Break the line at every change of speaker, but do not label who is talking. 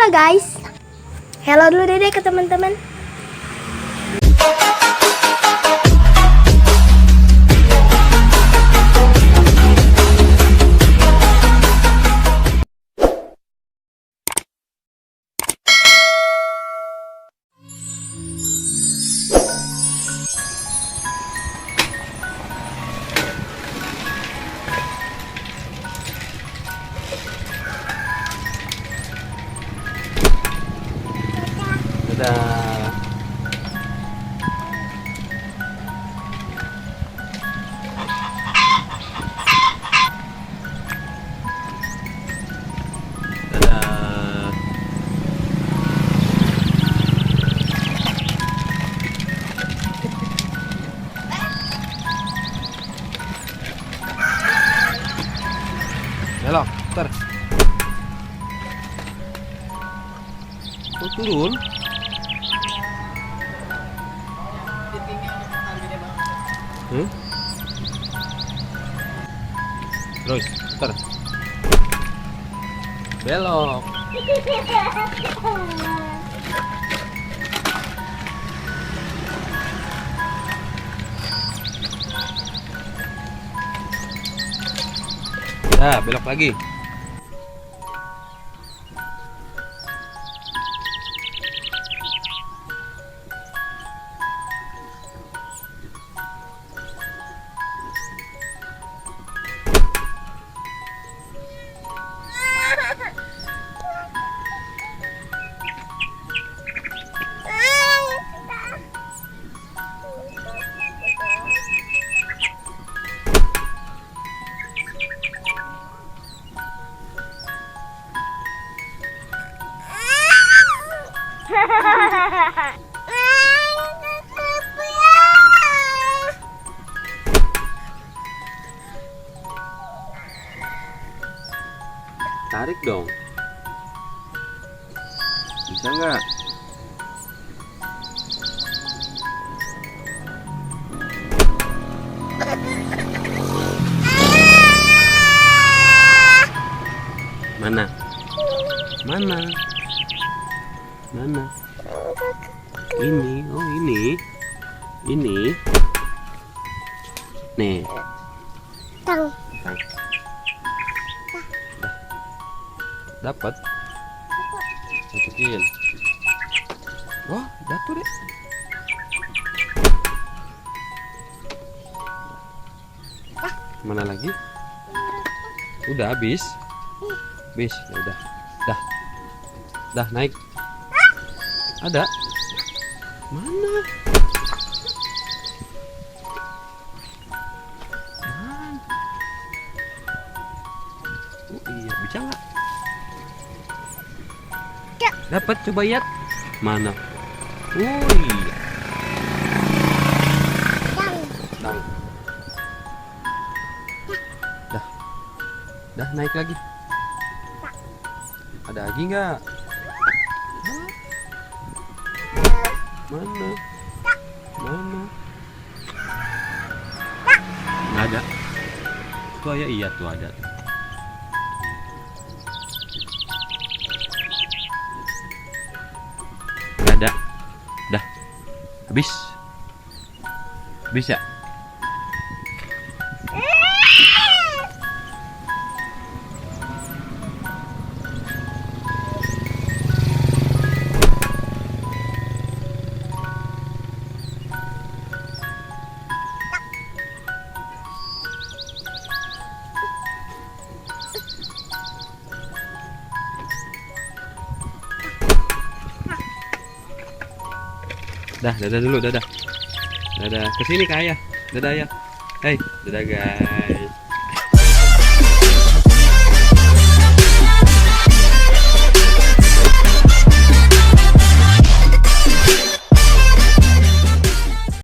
Halo guys. Hello dulu Dede ke teman-teman.
Dadah. Dadah. Belok, ntar. Oh, turun. Terus, ntar. Belok. Nah, belok lagi. Tarik dong. Bisa nggak? Mana? Mana? Mana? Ini, oh ini. Ini. Nih.
Tang.
Tang. Dapat. Masukin. Wah, jatuh deh. Mana lagi? Udah habis. Habis, ya udah. Dah. Dah naik. Ada. Mana? Oh iya, bisa nggak? Dapat, coba lihat. Mana? Oh iya. Dang. Dah. Dah naik lagi. Ada lagi nggak? Mana? Mana? Nggak ada. Tuh ya, iya tuh ada. Nggak ada. Dah. Habis. Habis ya? Dah, dadah dulu, dadah. Dadah, kesini ke ayah. Dadah ayah. Hei, dadah guys.